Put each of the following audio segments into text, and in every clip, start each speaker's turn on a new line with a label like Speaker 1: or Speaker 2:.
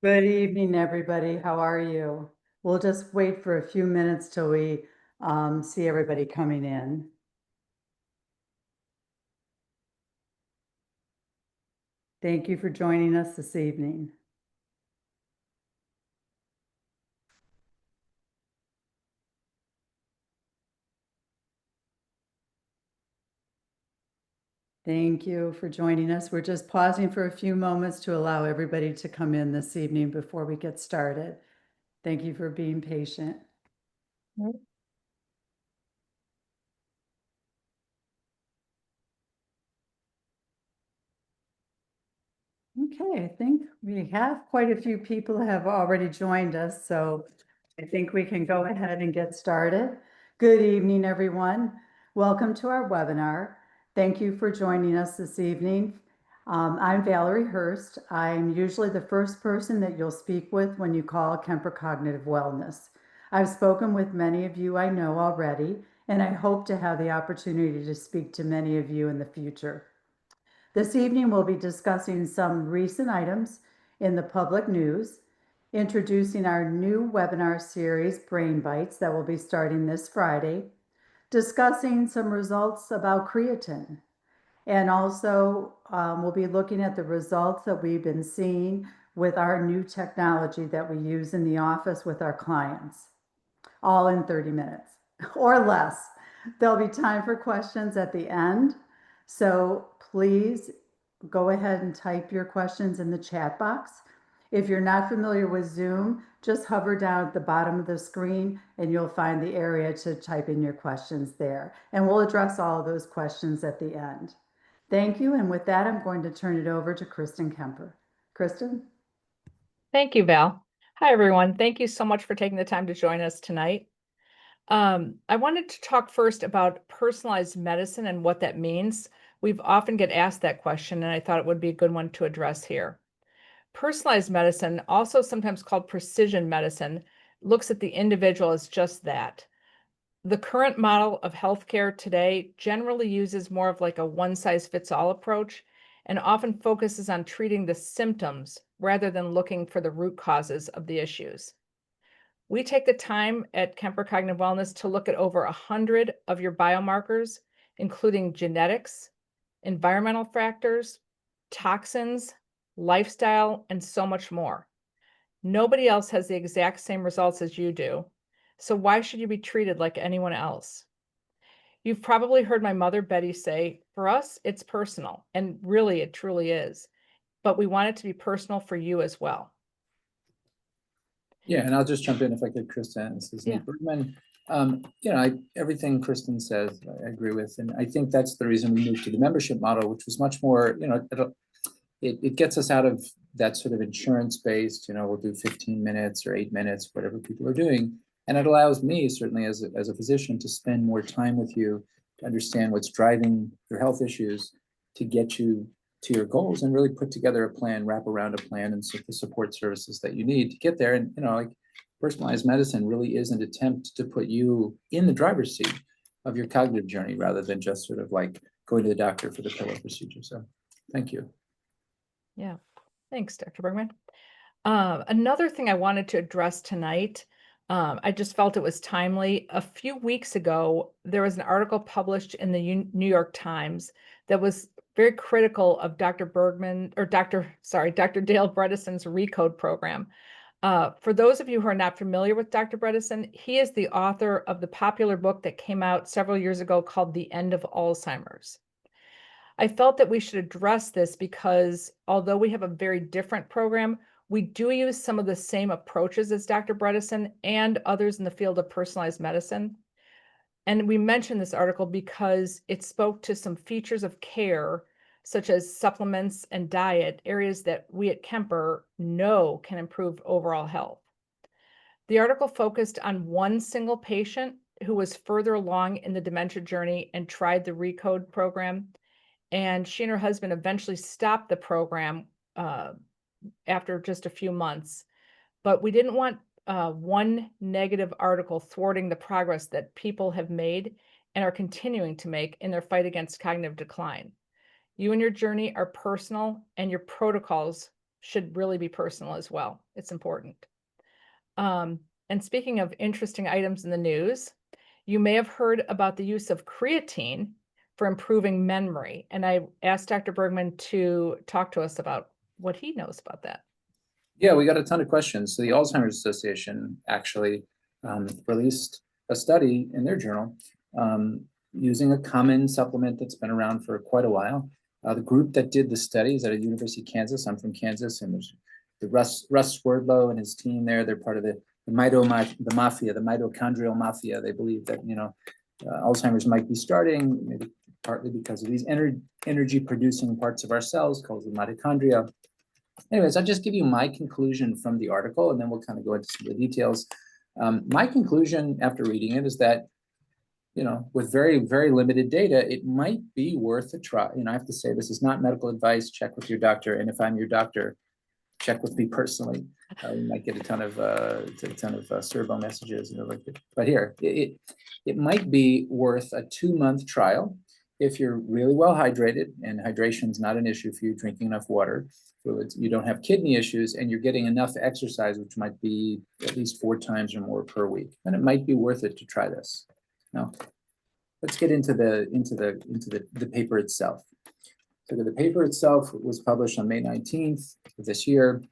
Speaker 1: Good evening, everybody. How are you? We'll just wait for a few minutes till we see everybody coming in. Thank you for joining us this evening. Thank you for joining us. We're just pausing for a few moments to allow everybody to come in this evening before we get started. Thank you for being patient. Okay, I think we have quite a few people have already joined us, so I think we can go ahead and get started. Good evening, everyone. Welcome to our webinar. Thank you for joining us this evening. I'm Valerie Hurst. I'm usually the first person that you'll speak with when you call Kemper Cognitive Wellness. I've spoken with many of you I know already, and I hope to have the opportunity to speak to many of you in the future. This evening, we'll be discussing some recent items in the public news, introducing our new webinar series, Brain Bites, that will be starting this Friday, discussing some results about creatine, and also we'll be looking at the results that we've been seeing with our new technology that we use in the office with our clients, all in 30 minutes or less. There'll be time for questions at the end. So please go ahead and type your questions in the chat box. If you're not familiar with Zoom, just hover down at the bottom of the screen and you'll find the area to type in your questions there. And we'll address all of those questions at the end. Thank you. And with that, I'm going to turn it over to Kristen Kemper. Kristen?
Speaker 2: Thank you, Val. Hi, everyone. Thank you so much for taking the time to join us tonight. I wanted to talk first about personalized medicine and what that means. We've often get asked that question, and I thought it would be a good one to address here. Personalized medicine, also sometimes called precision medicine, looks at the individual as just that. The current model of healthcare today generally uses more of like a one-size-fits-all approach and often focuses on treating the symptoms rather than looking for the root causes of the issues. We take the time at Kemper Cognitive Wellness to look at over 100 of your biomarkers, including genetics, environmental factors, toxins, lifestyle, and so much more. Nobody else has the exact same results as you do, so why should you be treated like anyone else? You've probably heard my mother, Betty, say, for us, it's personal, and really, it truly is. But we want it to be personal for you as well.
Speaker 3: Yeah, and I'll just jump in if I could, Kristen. This is Nate Bergman. Everything Kristen says, I agree with. And I think that's the reason we moved to the membership model, which was much more, it gets us out of that sort of insurance-based, we'll do 15 minutes or 8 minutes, whatever people are doing. And it allows me, certainly as a physician, to spend more time with you, to understand what's driving your health issues, to get you to your goals and really put together a plan, wrap around a plan and the support services that you need to get there. And, personalized medicine really is an attempt to put you in the driver's seat of your cognitive journey rather than just sort of like going to the doctor for the pillow procedure. So thank you.
Speaker 2: Yeah, thanks, Dr. Bergman. Another thing I wanted to address tonight, I just felt it was timely. A few weeks ago, there was an article published in the New York Times that was very critical of Dr. Bergman, or Dr. Dale Bredesen's RECODE program. For those of you who are not familiar with Dr. Bredesen, he is the author of the popular book that came out several years ago called The End of Alzheimer's. I felt that we should address this because although we have a very different program, we do use some of the same approaches as Dr. Bredesen and others in the field of personalized medicine. And we mentioned this article because it spoke to some features of care, such as supplements and diet, areas that we at Kemper know can improve overall health. The article focused on one single patient who was further along in the dementia journey and tried the RECODE program. And she and her husband eventually stopped the program after just a few months. But we didn't want one negative article thwarting the progress that people have made and are continuing to make in their fight against cognitive decline. You and your journey are personal, and your protocols should really be personal as well. It's important. And speaking of interesting items in the news, you may have heard about the use of creatine for improving memory. And I asked Dr. Bergman to talk to us about what he knows about that.
Speaker 3: Yeah, we got a ton of questions. So the Alzheimer's Association actually released a study in their journal using a common supplement that's been around for quite a while. The group that did the study is at a University of Kansas. I'm from Kansas, and there's the Russ Swerdlow and his team there. They're part of the mafia, the mitochondrial mafia. They believe that, you know, Alzheimer's might be starting, maybe partly because of these energy producing parts of our cells called the mitochondria. Anyways, I'll just give you my conclusion from the article, and then we'll kind of go into some of the details. My conclusion after reading it is that, you know, with very, very limited data, it might be worth a try. You know, I have to say, this is not medical advice. Check with your doctor. And if I'm your doctor, check with me personally. You might get a ton of servo messages, you know, like that. But here, it might be worth a 2-month trial if you're really well hydrated, and hydration is not an issue for you, drinking enough water, fluids, you don't have kidney issues, and you're getting enough exercise, which might be at least 4 times or more per week. And it might be worth it to try this. Now, let's get into the paper itself. So the paper itself was published on May 19th of this year,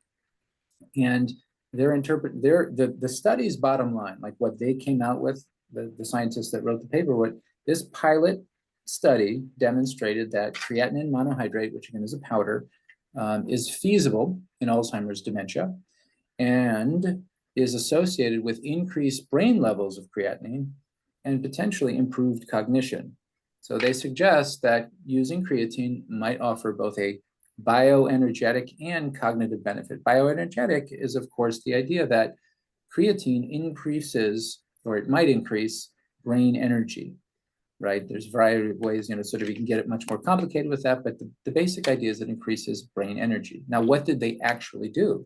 Speaker 3: and the study's bottom line, like what they came out with, the scientists that wrote the paper, what this pilot study demonstrated that creatinine monohydrate, which again is a powder, is feasible in Alzheimer's dementia and is associated with increased brain levels of creatinine and potentially improved cognition. So they suggest that using creatine might offer both a bioenergetic and cognitive benefit. Bioenergetic is, of course, the idea that creatine increases, or it might increase, brain energy, right? There's a variety of ways, you know, sort of you can get it much more complicated with that, but the basic idea is it increases brain energy. Now, what did they actually do?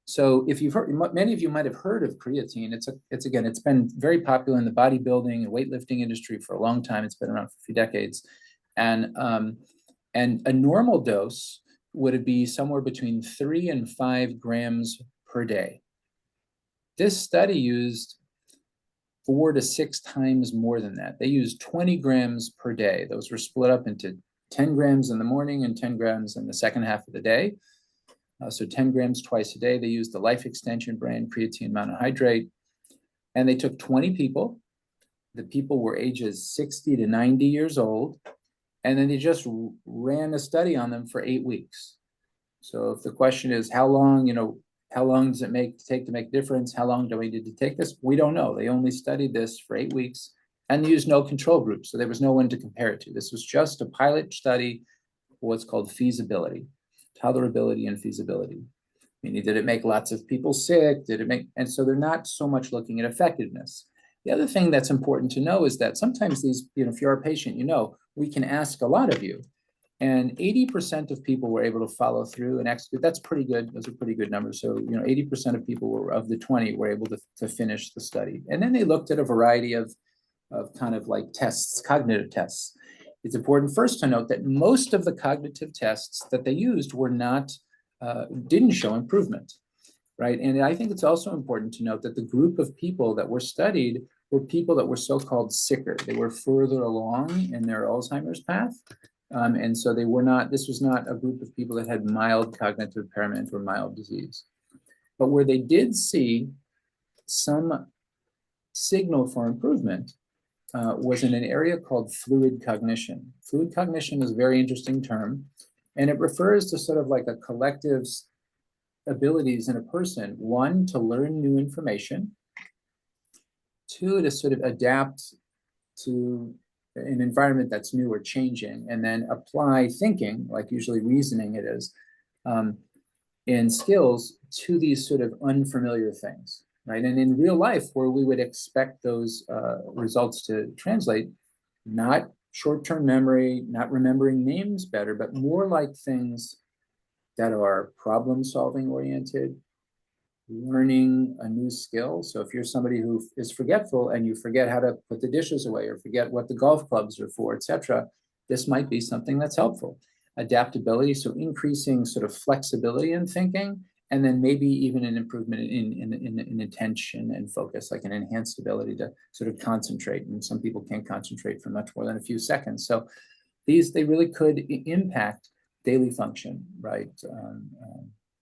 Speaker 3: So if you've heard, many of you might have heard of creatine. It's been very popular in the bodybuilding and weightlifting industry for a long time. It's been around for a few decades. And a normal dose would be somewhere between 3 and 5 grams per day. This study used 4 to 6 times more than that. They used 20 grams per day. Those were split up into 10 grams in the morning and 10 grams in the second half of the day. So 10 grams twice a day. They used the Life Extension brand creatine monohydrate, and they took 20 people. The people were ages 60 to 90 years old, and then they just ran a study on them for 8 weeks. So if the question is how long, how long does it take to make a difference? How long do we need to take this? We don't know. They only studied this for 8 weeks and used no control group. So there was no one to compare it to. This was just a pilot study for what's called feasibility, tolerability and feasibility. Meaning, did it make lots of people sick? And so they're not so much looking at effectiveness. The other thing that's important to know is that sometimes these, if you're a patient, we can ask a lot of you. And 80% of people were able to follow through and execute. That's pretty good. Those are pretty good numbers. So, 80% of people of the 20 were able to finish the study. And then they looked at a variety of kind of like tests, cognitive tests. It's important first to note that most of the cognitive tests that they used didn't show improvement, right? And I think it's also important to note that the group of people that were studied were people that were so-called sicker. They were further along in their Alzheimer's path. And so this was not a group of people that had mild cognitive impairment or mild disease. But where they did see some signal for improvement was in an area called fluid cognition. Fluid cognition is a very interesting term, and it refers to sort of like a collective abilities in a person. 1, to learn new information. 2, to sort of adapt to an environment that's new or changing, and then apply thinking, like usually reasoning it is, in skills to these sort of unfamiliar things, right? And in real life, where we would expect those results to translate, not short-term memory, not remembering names better, but more like things that are problem-solving oriented, learning a new skill. So if you're somebody who is forgetful and you forget how to put the dishes away or forget what the golf clubs are for, etc., this might be something that's helpful. adaptability, so increasing sort of flexibility in thinking, and then maybe even an improvement in attention and focus, like an enhanced ability to sort of concentrate. And some people can't concentrate for much more than a few seconds. So they really could impact daily function, right?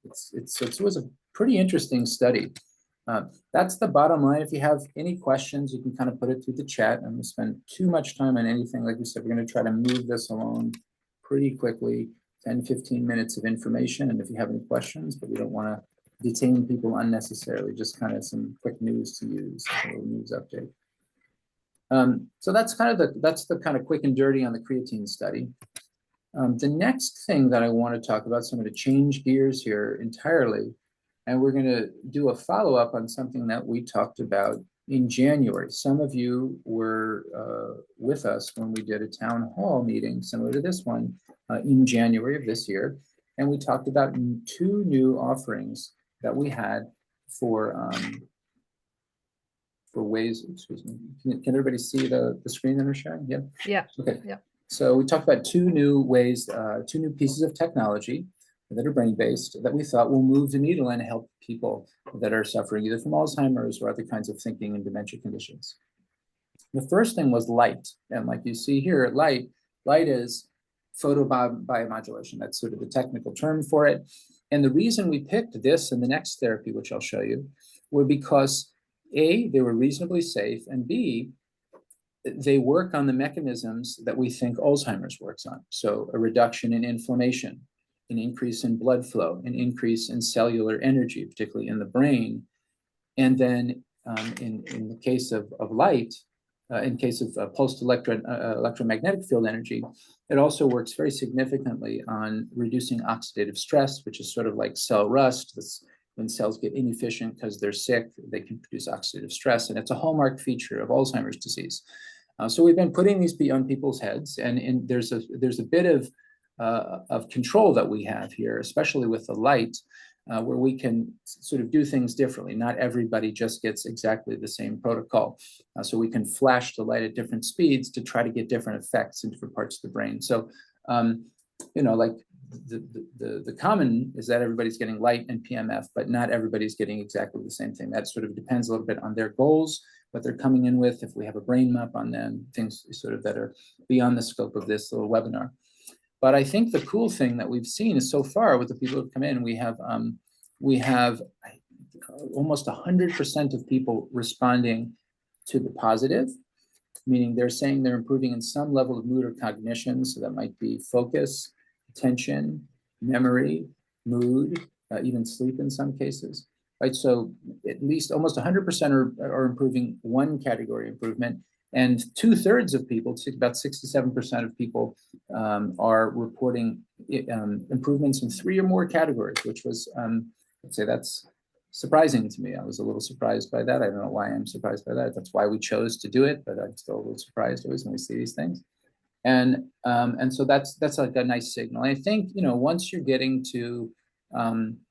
Speaker 3: It was a pretty interesting study. That's the bottom line. If you have any questions, you can kind of put it through the chat. I'm gonna spend too much time on anything. Like we said, we're gonna try to move this along pretty quickly, 10, 15 minutes of information. And if you have any questions, but we don't wanna detain people unnecessarily, just kind of some quick news to use, a little news update. So that's the kind of quick and dirty on the creatine study. The next thing that I want to talk about, so I'm going to change gears here entirely, and we're going to do a follow-up on something that we talked about in January. Some of you were with us when we did a town hall meeting similar to this one in January of this year, and we talked about 2 new offerings that we had for ways, excuse me, can everybody see the screen that we're sharing? Yeah.
Speaker 2: Yeah.
Speaker 3: Okay.
Speaker 2: Yeah.
Speaker 3: So we talked about 2 new ways, 2 new pieces of technology that are brain-based that we thought will move the needle and help people that are suffering either from Alzheimer's or other kinds of thinking and dementia conditions. The first thing was light. And like you see here, light is photobiomodulation. That's sort of the technical term for it. And the reason we picked this and the next therapy, which I'll show you, were because A, they were reasonably safe, and B, they work on the mechanisms that we think Alzheimer's works on. So a reduction in inflammation, an increase in blood flow, an increase in cellular energy, particularly in the brain. And then in the case of light, in case of pulsed electromagnetic field energy, it also works very significantly on reducing oxidative stress, which is sort of like cell rust. That's when cells get inefficient because they're sick, they can produce oxidative stress. And it's a hallmark feature of Alzheimer's disease. So we've been putting these on people's heads, and there's a bit of control that we have here, especially with the light, where we can sort of do things differently. Not everybody just gets exactly the same protocol. So we can flash the light at different speeds to try to get different effects in different parts of the brain. So, like the common is that everybody's getting light and PMF, but not everybody's getting exactly the same thing. That sort of depends a little bit on their goals, what they're coming in with, if we have a brain map on them, things sort of that are beyond the scope of this little webinar. But I think the cool thing that we've seen is so far with the people who've come in, we have almost 100% of people responding to the positive, meaning they're saying they're improving in some level of mood or cognition. So that might be focus, attention, memory, mood, even sleep in some cases. Right, so at least almost 100% are improving one category improvement, and 2/3 of people, about 67% of people, are reporting improvements in 3 or more categories, which was, I'd say that's surprising to me. I was a little surprised by that. I don't know why I'm surprised by that. That's why we chose to do it, but I'm still a little surprised always when we see these things. And so that's like a nice signal. I think, once you're getting to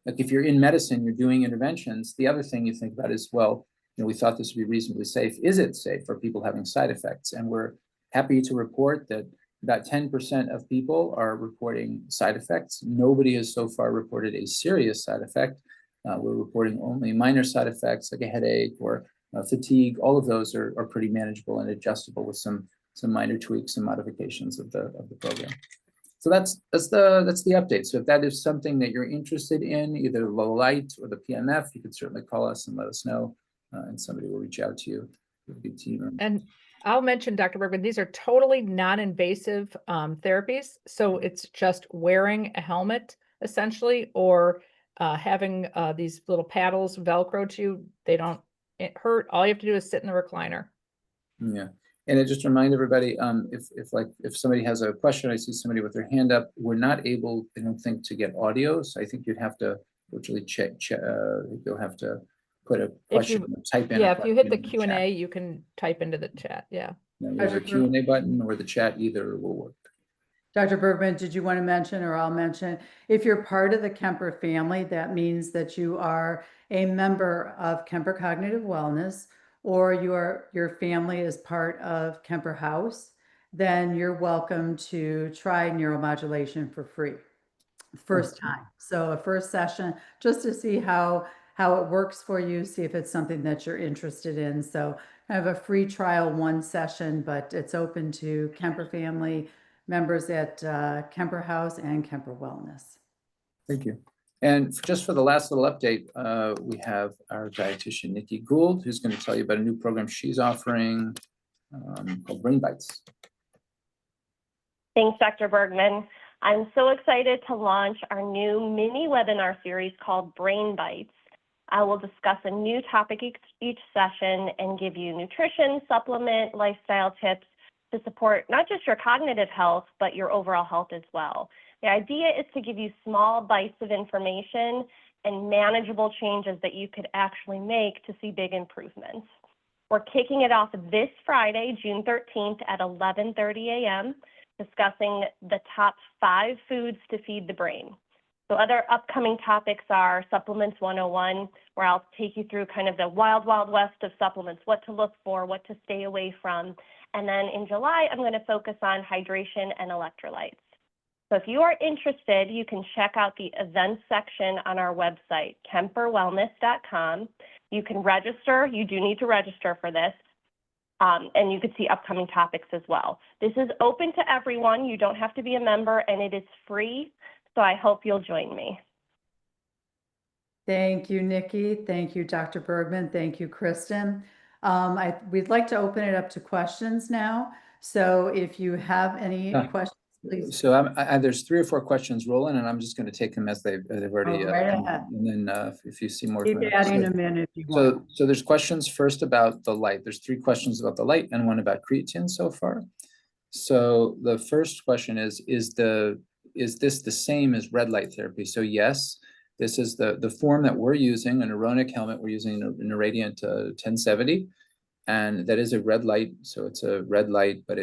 Speaker 3: like if you're in medicine, you're doing interventions, the other thing you think about is, well, we thought this would be reasonably safe. Is it safe for people having side effects? And we're happy to report that about 10% of people are reporting side effects. Nobody has so far reported a serious side effect. We're reporting only minor side effects like a headache or fatigue. All of those are pretty manageable and adjustable with some minor tweaks and modifications of the program. So that's the update. So if that is something that you're interested in, either the low light or the PMF, you can certainly call us and let us know, and somebody will reach out to you. Good team.
Speaker 2: And I'll mention, Dr. Bergman, these are totally non-invasive therapies. So it's just wearing a helmet, essentially, or having these little paddles Velcro to you. They don't hurt. All you have to do is sit in the recliner.
Speaker 3: Yeah. And I just remind everybody, if somebody has a question, I see somebody with their hand up, we're not able, I don't think, to get audio. So I think you'd have to virtually check, you'll have to put a question, type in.
Speaker 2: Yeah, if you hit the Q&A, you can type into the chat. Yeah.
Speaker 3: There's a Q&A button or the chat, either will work.
Speaker 1: Dr. Bergman, did you want to mention, or I'll mention, if you're part of the Kemper family, that means that you are a member of Kemper Cognitive Wellness, or your family is part of Kemper House. then you're welcome to try neuromodulation for free. First time. So a first session, just to see how it works for you, see if it's something that you're interested in. So I have a free trial, one session, but it's open to Kemper family members at Kemper House and Kemper Wellness.
Speaker 3: Thank you. And just for the last little update, we have our dietitian, Nikki Gould, who's going to tell you about a new program she's offering called Brain Bites.
Speaker 4: Thanks, Dr. Bergman. I'm so excited to launch our new mini webinar series called Brain Bites. I will discuss a new topic each session and give you nutrition, supplement, lifestyle tips to support not just your cognitive health, but your overall health as well. The idea is to give you small bites of information and manageable changes that you could actually make to see big improvements. We're kicking it off this Friday, June 13th at 11:30 a.m., discussing the top 5 foods to feed the brain. So other upcoming topics are Supplements 101, where I'll take you through kind of the wild, wild west of supplements, what to look for, what to stay away from. And then in July, I'm going to focus on hydration and electrolytes. So if you are interested, you can check out the events section on our website, kemperwellness.com. You can register. You do need to register for this. And you can see upcoming topics as well. This is open to everyone. You don't have to be a member, and it is free. So I hope you'll join me.
Speaker 1: Thank you, Nikki. Thank you, Dr. Bergman. Thank you, Kristen. We'd like to open it up to questions now. So if you have any questions, please.
Speaker 3: So there's 3 or 4 questions rolling, and I'm just going to take them as they've already.
Speaker 1: Right ahead.
Speaker 3: And then if you see more,
Speaker 1: Keep adding them in if you want.
Speaker 3: So there's questions first about the light. There's 3 questions about the light and one about creatine so far. So the first question is this the same as red light therapy? So yes, this is the form that we're using, an Aaronic helmet. We're using a Radiant 1070, and that is a red light. So it's a red light, but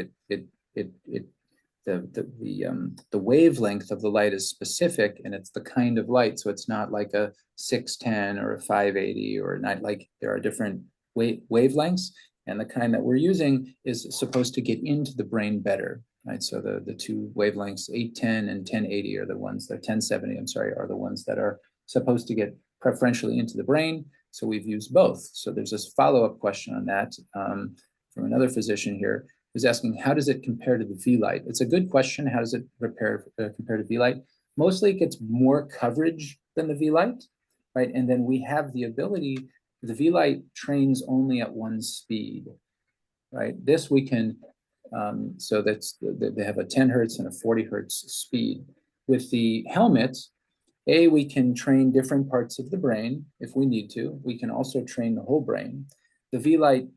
Speaker 3: the wavelength of the light is specific, and it's the kind of light. So it's not like a 610 or a 580 or not, like there are different wavelengths, and the kind that we're using is supposed to get into the brain better, right? So the 2 wavelengths, 810 and 1080 are the ones that 1070, I'm sorry, are the ones that are supposed to get preferentially into the brain. So we've used both. So there's this follow-up question on that from another physician here, who's asking, how does it compare to the V-Light? It's a good question. How does it compare to V-Light? Mostly it gets more coverage than the V-Light, right? And then we have the ability, the V-Light trains only at 1 speed, right? This we can, so they have a 10 hertz and a 40 hertz speed. With the helmet, we can train different parts of the brain if we need to. We can also train the whole brain. The V-Light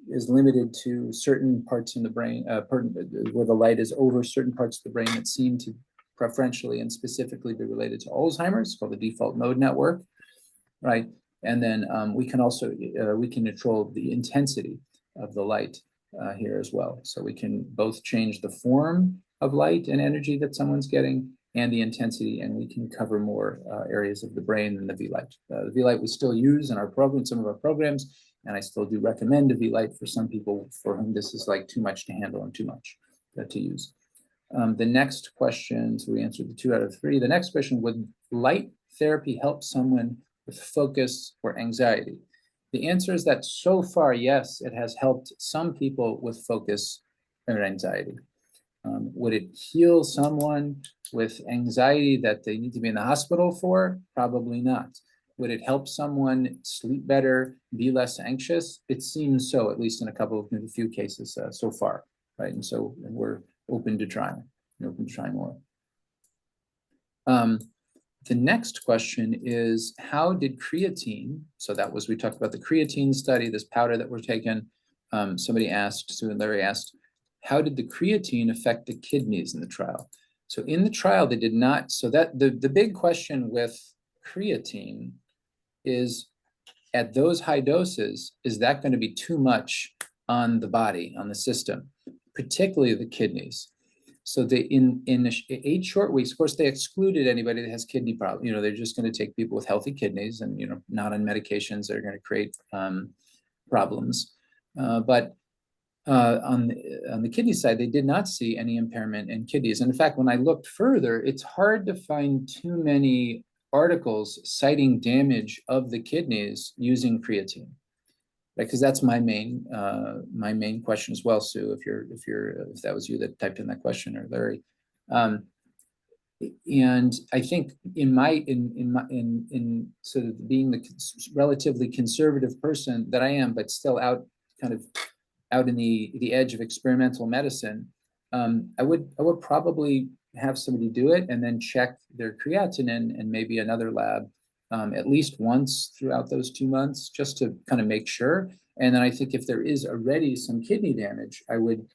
Speaker 3: is limited to certain parts in the brain, where the light is over certain parts of the brain that seem to preferentially and specifically be related to Alzheimer's, called the default mode network, right? And then we can also, we can control the intensity of the light here as well. So we can both change the form of light and energy that someone's getting and the intensity, and we can cover more areas of the brain than the V-Light. The V-Light we still use in our program, some of our programs, and I still do recommend a V-Light for some people for whom this is like too much to handle and too much to use. The next question, so we answered the 2 out of 3. The next question, would light therapy help someone with focus or anxiety? The answer is that so far, yes, it has helped some people with focus or anxiety. Would it heal someone with anxiety that they need to be in the hospital for? Probably not. Would it help someone sleep better, be less anxious? It seems so, at least in a few cases so far, right? And so we're open to trying, more. The next question is, how did creatine, so that was, we talked about the creatine study, this powder that we're taking. Somebody asked, Sue and Larry asked, how did the creatine affect the kidneys in the trial? So in the trial, they did not, so that the big question with creatine is, at those high doses, is that going to be too much on the body, on the system, particularly the kidneys? So they, in 8 short weeks, of course, they excluded anybody that has kidney problems. They're just going to take people with healthy kidneys and, not on medications that are going to create problems. But on the kidney side, they did not see any impairment in kidneys. And in fact, when I looked further, it's hard to find too many articles citing damage of the kidneys using creatine. Because that's my main question as well, Sue. If that was you that typed in that question, or Larry, and I think in sort of being the relatively conservative person that I am, but still out in the edge of experimental medicine, I would probably have somebody do it and then check their creatinine and maybe another lab at least once throughout those 2 months, just to kind of make sure. And then I think if there is already some kidney damage, I would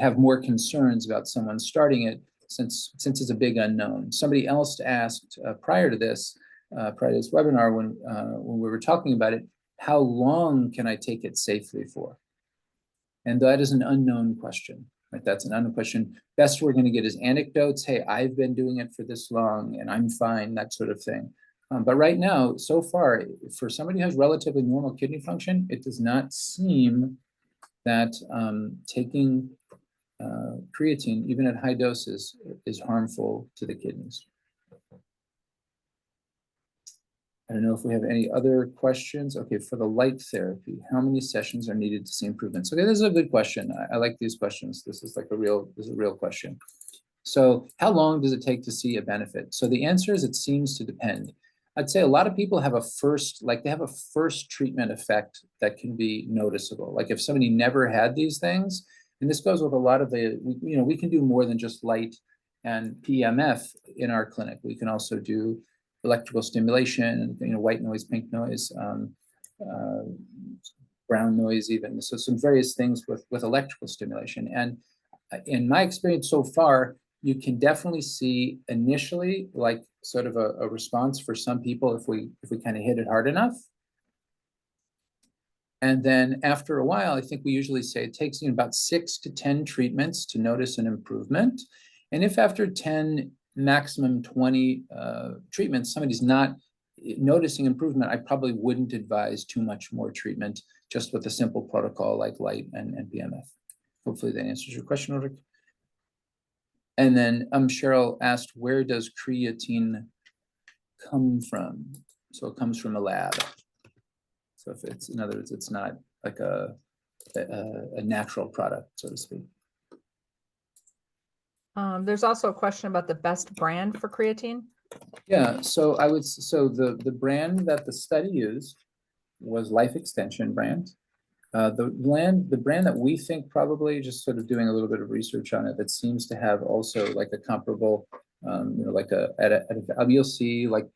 Speaker 3: have more concerns about someone starting it, since it's a big unknown. Somebody else asked prior to this webinar, when we were talking about it, how long can I take it safely for? And that is an unknown question. Right? That's an unknown question. Best we're going to get is anecdotes. Hey, I've been doing it for this long and I'm fine, that sort of thing. But right now, so far, for somebody who has relatively normal kidney function, it does not seem that taking creatine, even at high doses, is harmful to the kidneys. I don't know if we have any other questions. Okay, for the light therapy, how many sessions are needed to see improvements? Okay, this is a good question. I like these questions. This is a real question. So how long does it take to see a benefit? So the answer is, it seems to depend. I'd say a lot of people have a first treatment effect that can be noticeable. Like if somebody never had these things, and this goes with a lot of we can do more than just light and PEMF in our clinic. We can also do electrical stimulation, white noise, pink noise, brown noise even. So some various things with electrical stimulation. And in my experience so far, you can definitely see initially like sort of a response for some people if we kind of hit it hard enough. And then after a while, I think we usually say it takes about 6 to 10 treatments to notice an improvement. And if after 10, maximum 20 treatments, somebody's not noticing improvement, I probably wouldn't advise too much more treatment, just with a simple protocol like light and PEMF. Hopefully that answers your question, Ulrich. And then Cheryl asked, where does creatine come from? So it comes from a lab. So if it's, in other words, it's not like a natural product, so to speak.
Speaker 2: There's also a question about the best brand for creatine.
Speaker 3: Yeah, so the brand that the study used was Life Extension brand. The brand that we think, probably just sort of doing a little bit of research on it, that seems to have also like a comparable, like you'll see like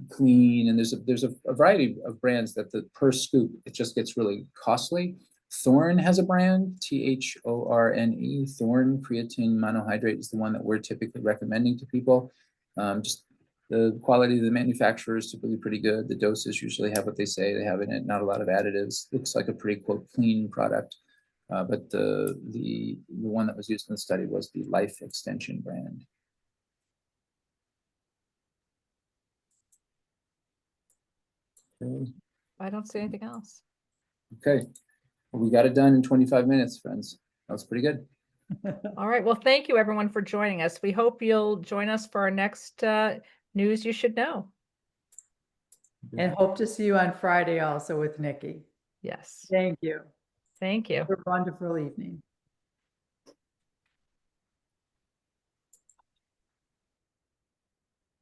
Speaker 3: Clean, and there's a variety of brands that per scoop, it just gets really costly. Thorne has a brand, THORNE. Thorne creatine monohydrate is the one that we're typically recommending to people. Just the quality of the manufacturer is typically pretty good. The doses usually have what they say they have in it, not a lot of additives. Looks like a pretty, quote, clean product. But the one that was used in the study was the Life Extension brand. Okay.
Speaker 2: I don't see anything else.
Speaker 3: Okay, well, we got it done in 25 minutes, friends. That was pretty good.
Speaker 2: All right. Well, thank you everyone for joining us. We hope you'll join us for our next news you should know.
Speaker 1: And hope to see you on Friday also with Nikki.
Speaker 2: Yes.
Speaker 1: Thank you.
Speaker 2: Thank you.
Speaker 1: Have a wonderful evening.